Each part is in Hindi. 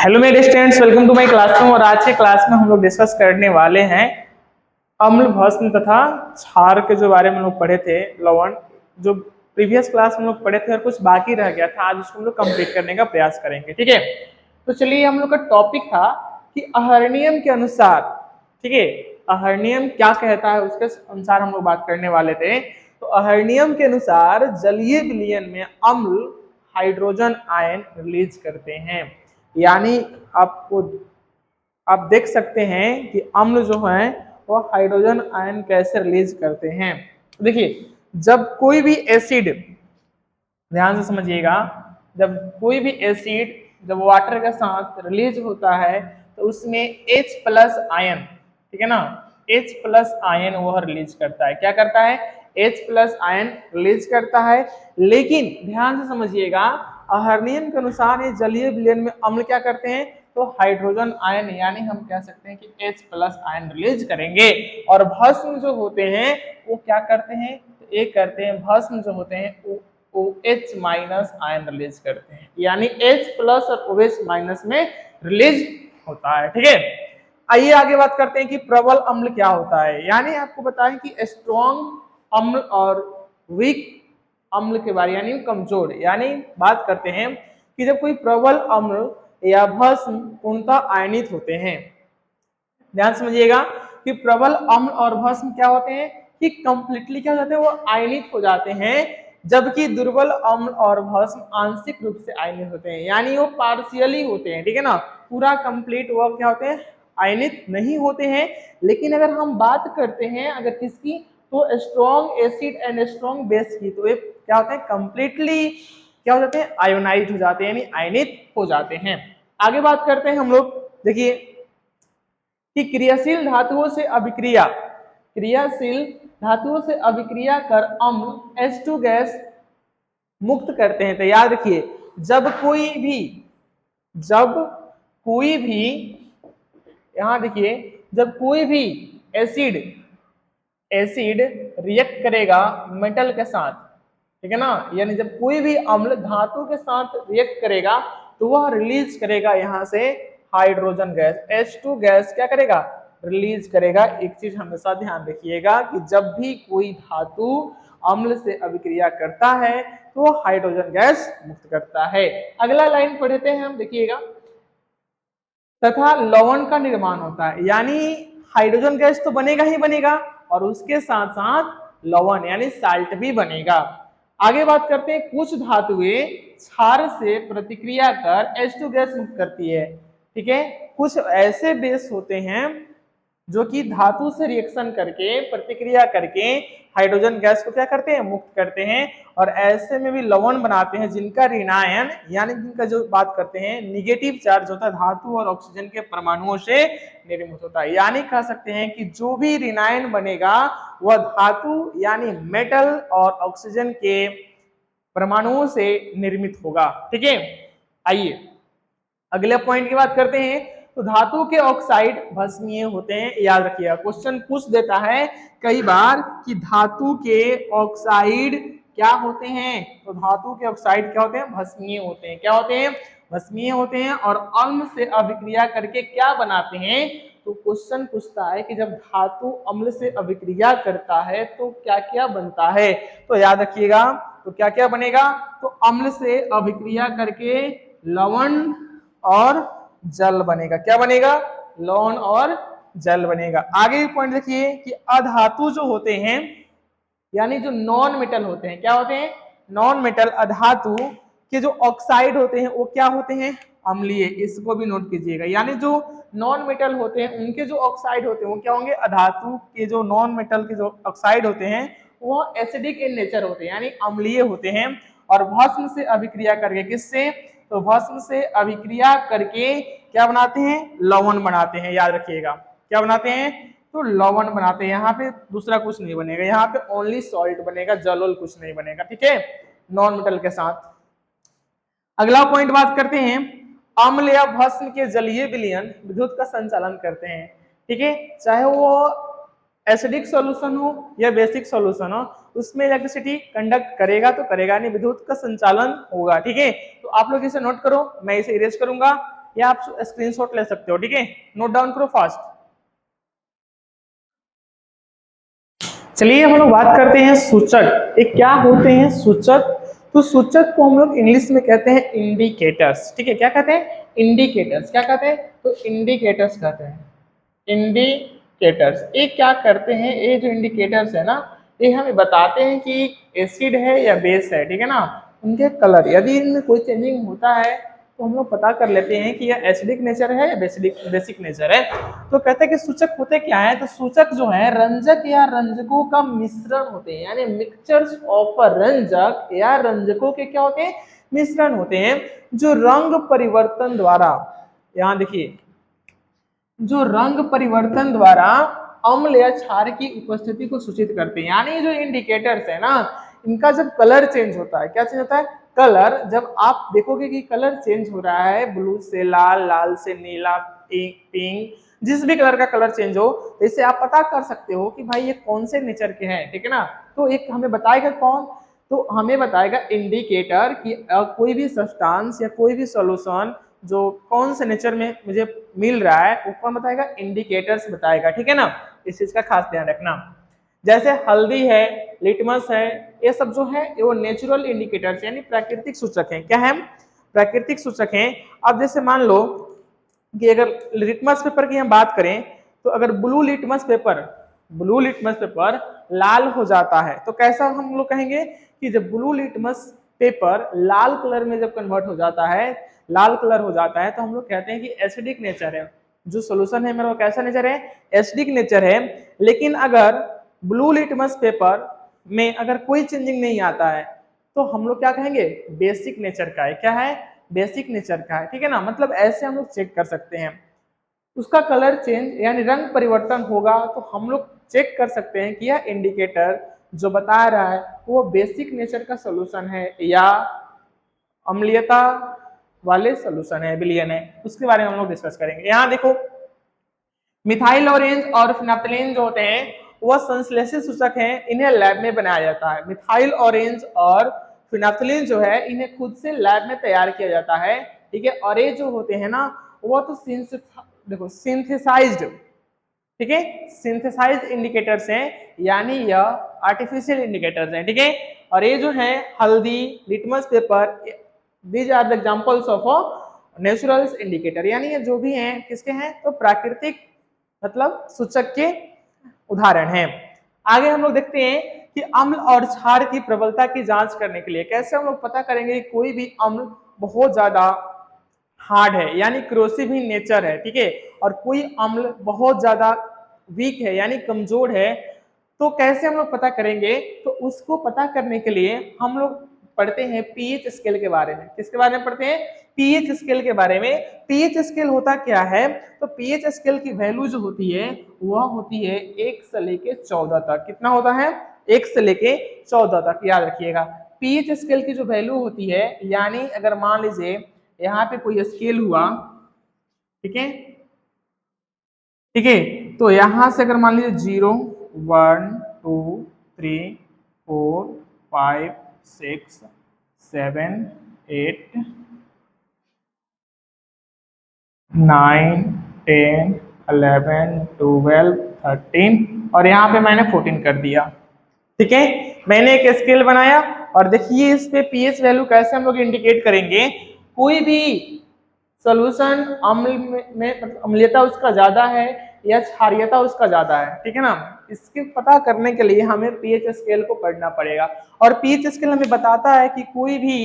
हेलो मेरे students, welcome to my classroom. और आज के क्लास में हम लोग डिस्कस करने वाले हैं अम्ल, भस्म तथा क्षार के जो बारे में हम लोग पढ़े थे, लवण। जो प्रीवियस क्लास में हम लोग पढ़े थे और कुछ बाकी रह गया था, आज उसको हम लोग कंप्लीट करने का प्रयास करेंगे। ठीक है, तो चलिए, हम लोग का टॉपिक था कि अहर नियम के अनुसार, ठीक है, अहर नियम क्या कहता है उसके अनुसार हम लोग बात करने वाले थे। तो अहर नियम के अनुसार जलीय विलयन में अम्ल हाइड्रोजन आयन रिलीज करते हैं। यानी आप देख सकते हैं कि अम्ल जो है वो हाइड्रोजन आयन कैसे रिलीज करते हैं। देखिए, जब कोई भी एसिड, ध्यान से समझिएगा, जब कोई भी एसिड जब वाटर के साथ रिलीज होता है तो उसमें H+ आयन, ठीक है ना, H+ आयन वह रिलीज करता है। क्या करता है? H+ आयन रिलीज करता है। लेकिन ध्यान से समझिएगा, अहर नियम के अनुसार ये जलीय विलयन में अम्ल क्या करते हैं? तो हाइड्रोजन आयन, यानी हम कह सकते हैं कि H+ आयन रिलीज करेंगे। और भस्म जो होते हैं वो क्या करते हैं? तो एक करते हैं, भस्म जो होते हैं वो OH- आयन रिलीज करते हैं, यानी H+ और OH- में रिलीज होता है। ठीक है, आइए आगे बात करते हैं कि प्रबल अम्ल क्या होता है। यानी आपको बताएं कि स्ट्रॉन्ग अम्ल और वीक अम्ल के बारे, यानी कमजोर, यानी बात करते हैं कि जब कोई प्रबल अम्ल या भस्म पूर्णतः आयनित होते हैं। ध्यान समझिएगा कि प्रबल अम्ल और भस्म क्या होते हैं कि कंप्लीटली क्या हो जाते हैं, वो आयनित हो जाते हैं, जबकि दुर्बल अम्ल और भस्म आंशिक रूप से आयनित होते हैं, यानी वो पार्शियली होते हैं। ठीक है ना, पूरा कंप्लीट वो क्या होते हैं, आयनित नहीं होते हैं। लेकिन अगर हम बात करते हैं अगर किसकी, तो strong acid and strong base की, तो ये क्या होते हैं, कंप्लीटली क्या हो जाते हैं, आयोनाइज हो जाते हैं, यानी आयनित हो जाते हैं। आगे बात करते हैं हम लोग, देखिए कि क्रियाशील धातुओं से अभिक्रिया, क्रियाशील धातुओं से अभिक्रिया कर अम्ल H2 गैस मुक्त करते हैं। तो याद रखिए, जब कोई भी यहां देखिए, जब कोई भी एसिड एसिड रिएक्ट करेगा मेटल के साथ, ठीक है ना, यानी जब कोई भी अम्ल धातु के साथ रिएक्ट करेगा तो वह रिलीज करेगा यहां से हाइड्रोजन गैस, H2 गैस क्या करेगा, रिलीज करेगा। एक चीज हमेशा ध्यान रखिएगा कि जब भी कोई धातु अम्ल से अभिक्रिया करता है तो वह हाइड्रोजन गैस मुक्त करता है। अगला लाइन पढ़ते हैं हम, देखिएगा, तथा लवण का निर्माण होता है। यानी हाइड्रोजन गैस तो बनेगा ही बनेगा और उसके साथ साथ लवण यानी साल्ट भी बनेगा। आगे बात करते हैं, कुछ धातुएं क्षार से प्रतिक्रिया कर H2 गैस मुक्त करती है। ठीक है, कुछ ऐसे बेस होते हैं जो कि धातु से रिएक्शन करके, प्रतिक्रिया करके हाइड्रोजन गैस को क्या करते हैं, मुक्त करते हैं। और ऐसे में भी लवण बनाते हैं जिनका ऋणायन, यानी जिनका जो बात करते हैं निगेटिव चार्ज होता है, धातु और ऑक्सीजन के परमाणुओं से निर्मित होता है। यानी कह सकते हैं कि जो भी ऋणायन बनेगा वह धातु यानी मेटल और ऑक्सीजन के परमाणुओं से निर्मित होगा। ठीक है, आइए अगले पॉइंट की बात करते हैं। तो धातु के ऑक्साइड भस्मीय होते हैं। याद रखिएगा, क्वेश्चन पूछ देता है कई बार कि धातु के ऑक्साइड क्या होते हैं। तो धातु के ऑक्साइड क्या होते हैं, भस्मीय होते हैं। क्या होते हैं, भस्मीय होते हैं। और अम्ल से अभिक्रिया करके क्या बनाते हैं, तो क्वेश्चन पूछता है कि जब धातु अम्ल से अभिक्रिया करता है तो क्या क्या बनता है। तो याद रखिएगा, तो क्या क्या बनेगा, तो अम्ल से अभिक्रिया करके लवण और जल बनेगा। क्या बनेगा, लवण और जल बनेगा। आगे पॉइंट देखिए कि अधातु जो होते हैं, यानी जो नॉन मेटल होते हैं, क्या होते हैं, नॉन मेटल अधातु के जो ऑक्साइड होते हैं वो क्या होते हैं, अम्लीय। इसको भी नोट कीजिएगा, यानी जो नॉन मेटल होते हैं उनके जो ऑक्साइड होते हैं वो क्या होंगे, अधातु के जो नॉन मेटल के जो ऑक्साइड होते हैं वो एसिडिक इन नेचर होते हैं, यानी अम्लीय होते हैं। और भस्म से अभिक्रिया करके, किससे, तो भस्म से अभिक्रिया करके क्या बनाते हैं, लवण बनाते हैं। याद रखिएगा, क्या बनाते हैं, तो लवण बनाते हैं। यहाँ पे दूसरा कुछ नहीं बनेगा, यहाँ पे ओनली सॉल्ट बनेगा, जल कुछ नहीं बनेगा। ठीक है, नॉन मेटल के साथ। अगला पॉइंट बात करते हैं, अम्ल या भस्म के जलीय विलयन विद्युत का संचालन करते हैं। ठीक है, चाहे वो एसिडिक सॉल्यूशन हो या बेसिक सॉल्यूशन हो, उसमें इलेक्ट्रिसिटी कंडक्ट करेगा तो करेगा, नहीं विद्युत का संचालन होगा। ठीक है, तो आप लोग इसे नोट करो, मैं इसे इरेज करूंगा। या आप स्क्रीनशॉट ले सकते हो, ठीक है, नोट डाउन करो फास्ट। चलिए हम लोग बात करते हैं सूचक। ये क्या होते हैं सूचक? तो सूचक को हम लोग इंग्लिश में कहते हैं इंडिकेटर्स, ठीक है, क्या कहते हैं? इंडिकेटर्स। क्या कहते हैं? तो इंडिकेटर्स कहते हैं, इंडिकेटर्स। ये क्या करते हैं? ये जो इंडिकेटर्स है ना, ये हमें बताते हैं कि एसिड है या बेस है, ठीक है ना, उनके कलर, यदि इनमें कोई चेंजिंग होता है तो हम लोग पता कर लेते हैं कि यह एसिडिक नेचर है या बेसिक नेचर है। तो कहते हैं कि सूचक होते क्या है? तो सूचक जो है रंजक या रंजकों का मिश्रण होते हैं, यानी मिक्सचर्स ऑफ रंजक या रंजकों के क्या होते हैं? मिश्रण होते हैं, जो रंग परिवर्तन द्वारा, यहाँ देखिए, जो रंग परिवर्तन द्वारा अम्ल या क्षार की उपस्थिति को सूचित करते हैं। यानी जो इंडिकेटर्स है ना, इनका जब कलर चेंज होता है, क्या चेंज होता है? कलर। जब आप देखोगे कि कलर चेंज हो रहा है, ब्लू से लाल, लाल से नीला, पिंक, जिस भी कलर का कलर चेंज हो, तो इससे आप पता कर सकते हो कि भाई ये कौन से नेचर के हैं, ठीक है ना। तो एक हमें बताएगा कौन? तो हमें बताएगा इंडिकेटर कि कोई भी सब्सटेंस या कोई भी सॉल्यूशन जो कौन से नेचर में मुझे मिल रहा है, वो कौन बताएगा? इंडिकेटर्स बताएगा, ठीक है ना। इस चीज का खास ध्यान रखना। जैसे हल्दी है, लिटमस है, ये सब जो है वो नेचुरल इंडिकेटर्स यानी प्राकृतिक सूचक हैं। क्या है? प्राकृतिक सूचक हैं। अब जैसे मान लो कि अगर लिटमस पेपर की हम बात करें, तो अगर ब्लू लिटमस पेपर लाल हो जाता है, तो कैसा हम लोग कहेंगे कि जब ब्लू लिटमस पेपर लाल कलर में जब कन्वर्ट हो जाता है, लाल कलर हो जाता है, तो हम लोग कहते हैं कि एसिडिक नेचर है। जो सोल्यूशन है मेरा वो कैसा नेचर है? एसिडिक नेचर है। लेकिन अगर ब्लू लिटमस पेपर में अगर कोई चेंजिंग नहीं आता है, तो हम लोग क्या कहेंगे? बेसिक नेचर का है। क्या है? बेसिक नेचर का है, ठीक है ना। मतलब ऐसे हम लोग चेक कर सकते हैं, उसका कलर चेंज यानी रंग परिवर्तन होगा तो हम लोग चेक कर सकते हैं कि यह इंडिकेटर जो बता रहा है वो बेसिक नेचर का सोल्यूशन है या अम्लीयता वाले सोल्यूशन है, विलयन है। उसके बारे में हम लोग डिस्कस करेंगे। यहाँ देखो, मिथाइल ऑरेंज और फिनाप्थलीन जो होते हैं वह संश्लेषित सूचक हैं, इन्हें लैब में बनाया जाता है। मिथाइल ऑरेंज और फिनाप्थलीन जो है इन्हें खुद से लैब में तैयार किया जाता है, ठीक है। और ये जो होते हैं ना, वो तो देखो सिंथेसाइज्ड, ठीक है, सिंथेसाइज्ड इंडिकेटर्स हैं, यानी यह आर्टिफिशियल इंडिकेटर्स हैं, ठीक है। और ये जो है हल्दी, litmus paper, these are the examples of natural indicator, यानी ये जो भी हैं किसके हैं? तो प्राकृतिक मतलब सूचक के उदाहरण हैं। आगे हम लोग देखते हैं कि अम्ल और क्षार की प्रबलता की जांच करने के लिए कैसे हम लोग पता करेंगे कि कोई भी अम्ल बहुत ज्यादा हार्ड है यानी क्रोसिव ही नेचर है, ठीक है, और कोई अम्ल बहुत ज्यादा वीक है यानी कमजोर है, तो कैसे हम लोग पता करेंगे? तो उसको पता करने के लिए हम लोग पढ़ते हैं पीएच स्केल के बारे में। किसके बारे में पढ़ते हैं? पीएच स्केल के बारे में। पीएच स्केल होता क्या है? तो पीएच स्केल की वैल्यू जो होती है वह होती है 1 से लेके 14 तक। कितना होता है? 1 से लेके 14 तक, याद रखिएगा। पीएच स्केल की जो वैल्यू होती है, यानी अगर मान लीजिए यहाँ पे कोई स्केल हुआ, ठीक है, ठीक है, तो यहां से अगर मान लीजिए 0 1 2 3 4 5 6 7 8 9 10 11 12 13 और यहाँ पे मैंने 14 कर दिया, ठीक है। मैंने एक स्केल बनाया और देखिए इस पे पीएच वैल्यू कैसे हम लोग इंडिकेट करेंगे। कोई भी सोल्यूशन अम्ल में मतलब अम्लीयता उसका ज्यादा है या क्षारीयता उसका ज्यादा है, ठीक है ना। इसके पता करने के लिए हमें पीएच स्केल को पढ़ना पड़ेगा। और पीएच स्केल हमें बताता है कि कोई भी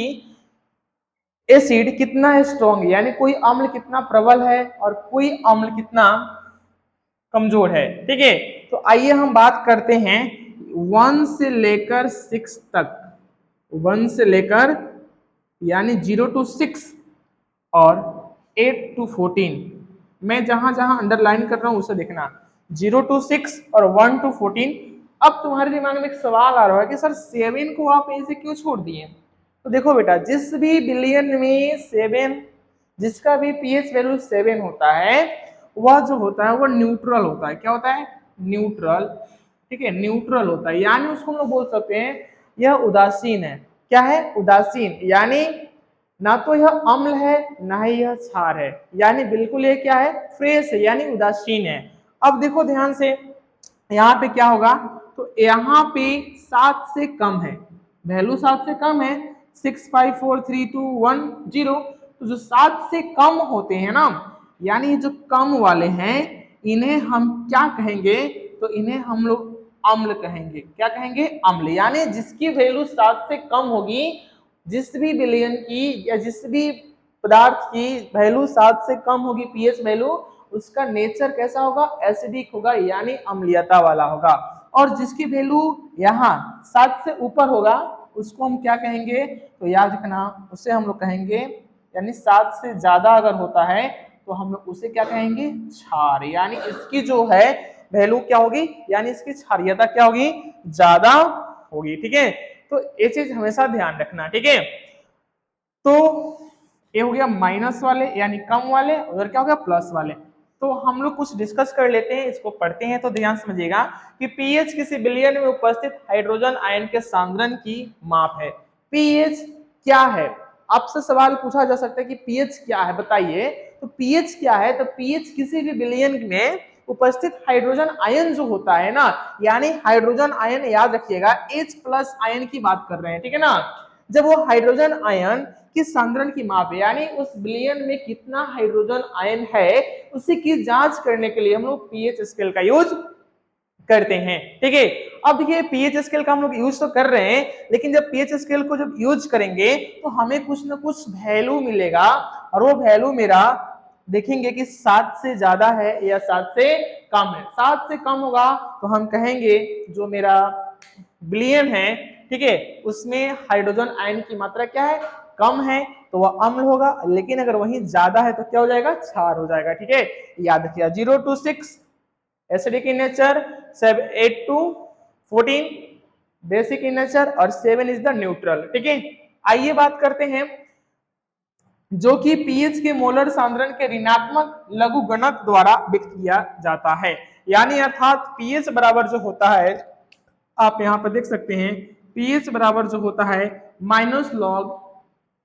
एसिड कितना स्ट्रॉन्ग यानी कोई अम्ल कितना प्रबल है और कोई अम्ल कितना कमजोर है, ठीक है। तो आइए हम बात करते हैं 1 से लेकर 6 तक, 1 से लेकर यानी 0 to 6 और 8 to 14। मैं जहां जहां अंडरलाइन कर रहा हूं उसे देखना, 0 to 6 और 1 to 14। अब तुम्हारे दिमाग में एक सवाल आ रहा है कि सर 7 को आप ऐसे क्यों छोड़ दिए? तो देखो बेटा, जिस भी विलयन में 7, जिसका भी पीएच वैल्यू 7 होता है, वह जो होता है वो न्यूट्रल होता है। क्या होता है? न्यूट्रल, ठीक है, न्यूट्रल होता है, यानी उसको हम लोग बोल सकते हैं यह उदासीन है। क्या है? उदासीन, यानी ना तो यह अम्ल है ना ही यह क्षार है, यानी बिल्कुल ये क्या है, फ्रेश है यानी उदासीन है। अब देखो ध्यान से यहाँ पे क्या होगा, तो यहाँ पे 7 से कम है, वैल्यू 7 से कम है, 6 5 4 3 2 1 0। तो जो 7 से कम होते हैं ना, यानी जो कम वाले हैं, इन्हें हम क्या कहेंगे, तो इन्हें हम लोग अम्ल कहेंगे। क्या कहेंगे, अम्ल। यानी जिसकी वैल्यू 7 से कम होगी, जिस भी विलयन की या जिस भी पदार्थ की वैल्यू 7 से कम होगी पीएच वैल्यू, उसका नेचर कैसा होगा, एसिडिक होगा यानी अम्लीयता वाला होगा। और जिसकी वैल्यू यहाँ 7 से ऊपर होगा उसको हम क्या कहेंगे, तो याद रखना उसे हम लोग कहेंगे, यानी 7 से ज्यादा अगर होता है तो हम लोग उसे क्या कहेंगे, क्षार। यानी इसकी जो है वैल्यू क्या होगी, यानी इसकी क्षारीयता क्या होगी, ज्यादा होगी। ठीक है, तो ये चीज हमेशा ध्यान रखना। ठीक है, तो ये हो गया माइनस वाले यानी कम वाले, उधर क्या हो गया प्लस वाले। तो हम लोग कुछ डिस्कस कर लेते हैं, इसको पढ़ते हैं। तो ध्यान समझिएगा कि पीएच किसी विलयन में उपस्थित हाइड्रोजन आयन के सांद्रण की माप है। पीएच क्या है, आपसे सवाल पूछा जा सकता है कि पीएच क्या है बताइए। तो पीएच क्या है, तो पीएच किसी भी विलयन में उपस्थित हाइड्रोजन आयन जो होता है ना, यानी हाइड्रोजन आयन याद रखिएगा H+ आयन की बात कर रहे हैं। ठीक है ना, जब वो हाइड्रोजन आयन की सांद्रण की माप है, यानी उस विलयन में कितना हाइड्रोजन आयन है, उसी की जांच करने के लिए हम लोग पीएच स्केल का यूज करते हैं। ठीक है, अब देखिए पीएच स्केल का हम लोग यूज तो कर रहे हैं, लेकिन जब पीएच स्केल को जब यूज करेंगे तो हमें कुछ ना कुछ वैल्यू मिलेगा, और वो वैल्यू मेरा देखेंगे कि 7 से ज्यादा है या 7 से कम है। 7 से कम होगा तो हम कहेंगे जो मेरा विलयन है, ठीक है, उसमें हाइड्रोजन आयन की मात्रा क्या है, कम है, तो वह अम्ल होगा। लेकिन अगर वही ज्यादा है तो क्या हो जाएगा, क्षार हो जाएगा। ठीक है, याद रखिएगा 0 to 6 acidic in nature, 8 to 14 basic in nature, और 7 इज द न्यूट्रल। ठीक है, आइए बात करते हैं जो कि पीएच के मोलर सांद्रण के ऋणात्मक लघुगणक द्वारा व्यक्त किया जाता है। यानी अर्थात पीएच बराबर जो होता है, आप यहाँ पर देख सकते हैं, पीएच बराबर जो होता है माइनस लॉग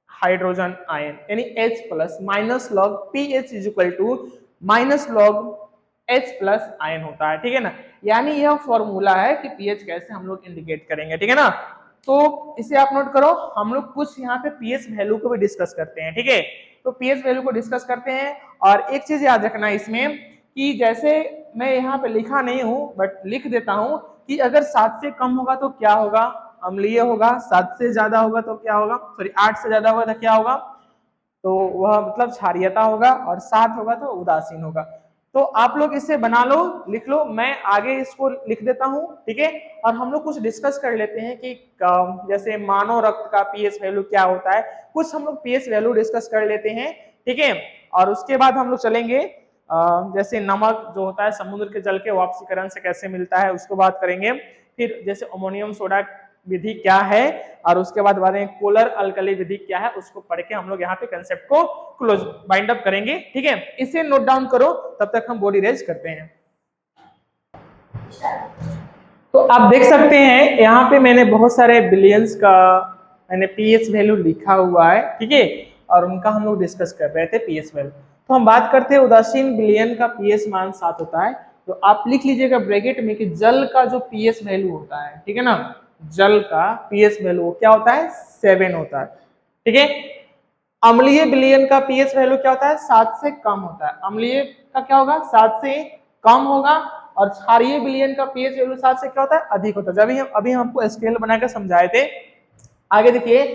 हाइड्रोजन आयन यानी H+ minus log pH is equal to minus log H+ ion होता है। ठीक है ना, यानी यह फॉर्मूला है कि पीएच कैसे हम लोग इंडिकेट करेंगे। ठीक है ना, तो इसे आप नोट करो। हम लोग कुछ यहाँ पे पीएच वैल्यू को भी डिस्कस करते हैं। ठीक है, तो पीएच वैल्यू को डिस्कस करते हैं। और एक चीज याद रखना इसमें कि जैसे मैं यहाँ पे लिखा नहीं हूँ बट लिख देता हूँ कि अगर 7 से कम होगा तो क्या होगा, अम्लीय होगा। 7 से ज्यादा होगा तो क्या होगा, सॉरी 8 से ज्यादा होगा तो क्या होगा, तो वह मतलब क्षारीयता होगा, और 7 होगा तो उदासीन होगा। तो आप लोग इसे बना लो, लिख लो, मैं आगे इसको लिख देता हूँ। ठीक है, और हम लोग कुछ डिस्कस कर लेते हैं कि जैसे मानव रक्त का पीएच वैल्यू क्या होता है, कुछ हम लोग पीएच वैल्यू डिस्कस कर लेते हैं। ठीक है, और उसके बाद हम लोग चलेंगे जैसे नमक जो होता है समुद्र के जल के वाष्पीकरण से कैसे मिलता है उसको बात करेंगे। फिर जैसे अमोनियम सोडा विधि क्या है, और उसके बाद बारे में पोलर अल्कली विधि क्या है, उसको पढ़ के हम लोग यहाँ पे कंसेप्ट को क्लोज बाइंड अप करेंगे। ठीक है, इसे नोट डाउन करो, तब तक हम बॉडी रेज करते हैं। तो आप देख सकते हैं यहाँ पे मैंने बहुत सारे बिलियंस का मैंने पीएच वैल्यू लिखा हुआ है। ठीक है, और उनका हम लोग डिस्कस कर रहे थे पीएच वैल्यू। तो हम बात करते हैं उदासीन बिलियन का पीएच मान 7 होता है। तो आप लिख लीजिएगा ब्रैकेट में कि जल का जो पीएच वैल्यू होता है, ठीक है ना, जल का पीएच वैल्यू क्या होता है, 7 होता है। ठीक है, अम्लीय विलयन का पीएच वैल्यू क्या होता है, 7 से कम होता है। अम्लीय का क्या होगा, 7 से कम होगा, और क्षारीय विलयन का पीएच वैल्यू 7 से क्या होता है, अधिक होता है। अभी हम आपको स्केल बनाकर समझाए थे। आगे देखिए,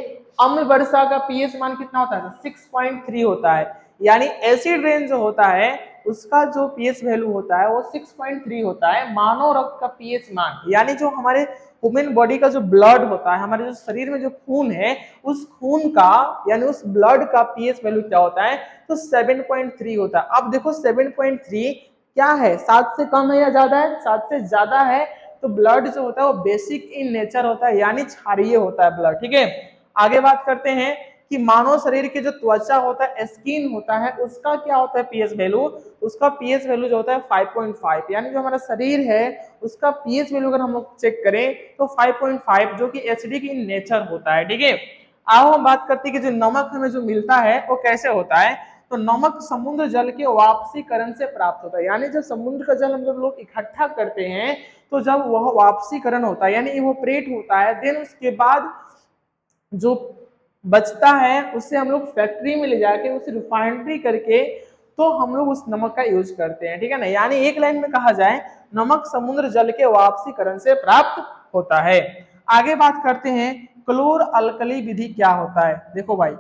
अम्ल वर्षा का पीएच मान कितना होता है, 6.3 होता है। यानी एसिड रेन जो होता है उसका जो पीएच वैल्यू होता है वो 6.3 होता है। मानव रक्त का पीएच मान, यानी जो हमारे ह्यूमन बॉडी का जो ब्लड होता है, हमारे जो शरीर में जो खून है, उस खून का यानी उस ब्लड का पीएच वैल्यू क्या होता है, तो 7.3 होता है। अब देखो 7.3 क्या है, 7 से कम है या ज्यादा है, 7 से ज्यादा है। तो ब्लड जो होता है वो बेसिक इन नेचर होता है, यानी क्षारीय होता है ब्लड। ठीक है, आगे बात करते हैं कि मानव शरीर की जो त्वचा होता है, स्किन होता है, उसका क्या होता है पीएच वैल्यू, उसका पीएच वैल्यू जो होता है 5.5। यानी जो हमारा शरीर है उसका पीएच वैल्यू अगर हम लोग चेक करें तो 5.5, जो कि एसिडिक इन नेचर होता है। ठीक है, आओ हम बात करते हैं कि जो नमक हमें जो मिलता है वो कैसे होता है। तो नमक समुद्र जल के वापसीकरण से प्राप्त होता है, यानी जब समुद्र का जल हम जब लोग इकट्ठा करते हैं तो जब वह वापसीकरण होता है यानी इवोपरेट होता है, देन उसके बाद जो बचता है उससे हम लोग फैक्ट्री में ले जाके उसे रिफाइनरी करके तो हम लोग उस नमक का यूज करते हैं, ठीक है ना। यानी एक लाइन में कहा जाए नमक समुद्र जल के वापसीकरण से प्राप्त होता है। आगे बात करते हैं क्लोर अल्कली विधि क्या होता है। देखो भाई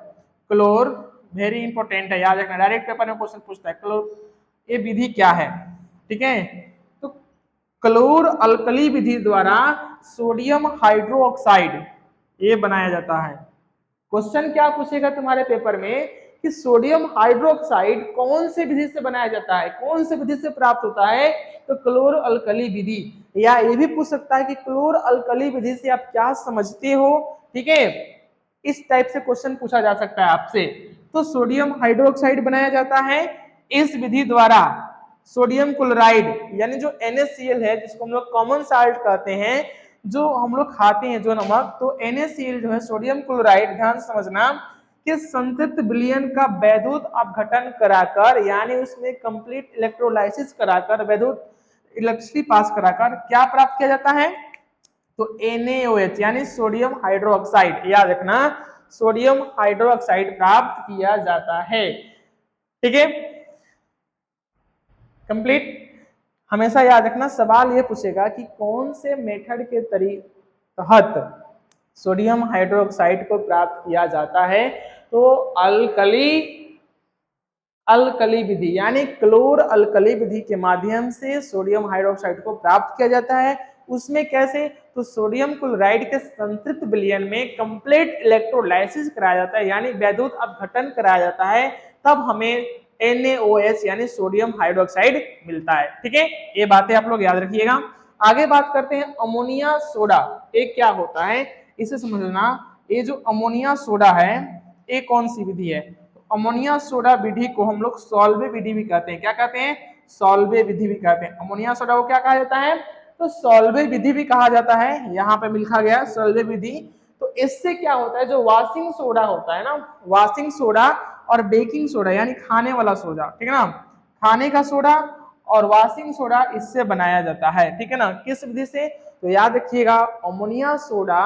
क्लोर वेरी इंपॉर्टेंट है, याद रखना, डायरेक्ट पेपर में क्वेश्चन पूछता है क्लोर ये विधि क्या है, ठीक है। तो क्लोर अल्कली विधि द्वारा सोडियम हाइड्रोक्साइड ये बनाया जाता है। क्वेश्चन क्या पूछेगा तुम्हारे पेपर में कि सोडियम हाइड्रोक्साइड कौन से विधि से बनाया जाता है, कौन से विधि से प्राप्त होता है, तो क्लोर अल्कली विधि। या ये भी पूछ सकता है कि क्लोर अल्कली विधि से आप क्या समझते हो, ठीक है, इस टाइप से क्वेश्चन पूछा जा सकता है आपसे। तो सोडियम हाइड्रोक्साइड बनाया जाता है इस विधि द्वारा। सोडियम क्लोराइड यानी जो NaCl है जिसको हम लोग कॉमन साल्ट कहते हैं, जो हम लोग खाते हैं जो नमक, तो NaCl जो है सोडियम क्लोराइड, ध्यान समझना, कि संतृप्त विलयन का वैद्युत अपघटन कराकर यानी उसमें कंप्लीट इलेक्ट्रोलाइसिस कराकर वैद्युत इलेक्ट्रिसिटी पास कराकर क्या प्राप्त किया जाता है, तो NaOH यानी सोडियम हाइड्रोक्साइड, याद रखना सोडियम हाइड्रोक्साइड प्राप्त किया जाता है, ठीक है। कंप्लीट। हमेशा याद रखना सवाल ये पूछेगा कि कौन से मेथड के तहत सोडियम हाइड्रोक्साइड को प्राप्त किया जाता है, तो अल्कली विधि यानी क्लोर अल्कली विधि के माध्यम से सोडियम हाइड्रोक्साइड को प्राप्त किया जाता है। उसमें कैसे, तो सोडियम क्लोराइड के संतृप्त विलयन में कंप्लीट इलेक्ट्रोलाइसिस कराया जाता है यानी वैद्युत अपघटन कराया जाता है, तब हमें NaOH यानी सोडियम हाइड्रोक्साइड मिलता है, ठीक है। ये बातें आप लोग याद रखिएगा। आगे बात करते हैं अमोनिया सोडा, ये क्या होता है इसे समझना। ये जो अमोनिया सोडा है ये कौन सी विधि है, अमोनिया सोडा विधि को हम लोग सॉल्वे विधि भी कहते हैं। क्या कहते हैं, सॉल्वे विधि भी कहते हैं। अमोनिया सोडा को क्या कहा जाता है, तो सॉल्वे विधि भी कहा जाता है, यहाँ पे लिखा गया सॉल्वे विधि। तो इससे क्या होता है, जो वॉशिंग सोडा होता है ना, वॉशिंग सोडा और बेकिंग सोडा यानी खाने वाला सोडा, ठीक है ना, खाने का सोडा और वॉशिंग सोडा इससे बनाया जाता है, ठीक है ना। किस विधि से, तो याद रखिएगा अमोनिया सोडा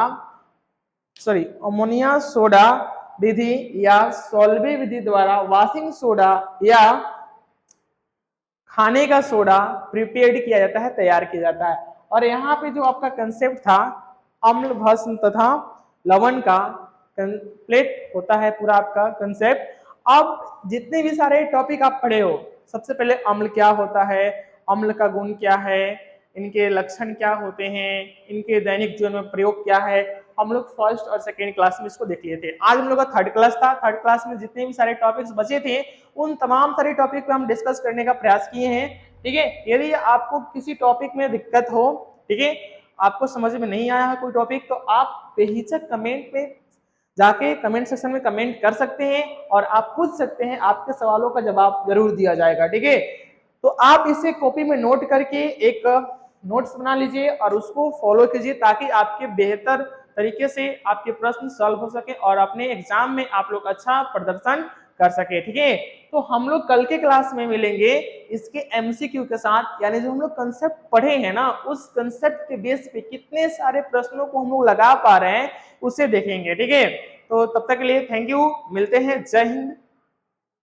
विधि या सॉल्वे विधि द्वारा वॉशिंग सोडा या खाने का सोडा प्रिपेयर्ड किया जाता है, तैयार किया जाता है। और यहाँ पे जो आपका कंसेप्ट था अम्ल भस्म तथा लवण का कंप्लीट होता है पूरा आपका कंसेप्ट। अब जितने भी सारे टॉपिक आप पढ़े हो, सबसे पहले अम्ल क्या होता है, अम्ल का गुण क्या है, इनके लक्षण क्या होते हैं, इनके दैनिक जीवन में प्रयोग क्या है, हम लोग फर्स्ट और सेकेंड क्लास में इसको देख लिए थे। आज हम लोग का थर्ड क्लास था, थर्ड क्लास में जितने भी सारे टॉपिक्स बचे थे उन तमाम सारे टॉपिक पे हम डिस्कस करने का प्रयास किए हैं, ठीक है। यदि आपको किसी टॉपिक में दिक्कत हो, ठीक है, आपको समझ में नहीं आया है कोई टॉपिक, तो आप बेहिचक कमेंट पे जाके कमेंट सेक्शन में कमेंट कर सकते हैं और आप पूछ सकते हैं, आपके सवालों का जवाब जरूर दिया जाएगा, ठीक है। तो आप इसे कॉपी में नोट करके एक नोट्स बना लीजिए और उसको फॉलो कीजिए ताकि आपके बेहतर तरीके से आपके प्रश्न सॉल्व हो सके और अपने एग्जाम में आप लोग अच्छा प्रदर्शन कर सके, ठीक है। तो हम लोग कल के क्लास में मिलेंगे इसके MCQ के साथ, यानी जो हम लोग कंसेप्ट पढ़े हैं ना उस कंसेप्ट के बेस पे कितने सारे प्रश्नों को हम लोग लगा पा रहे हैं उसे देखेंगे, ठीक है। तो तब तक के लिए थैंक यू, मिलते हैं, जय हिंद।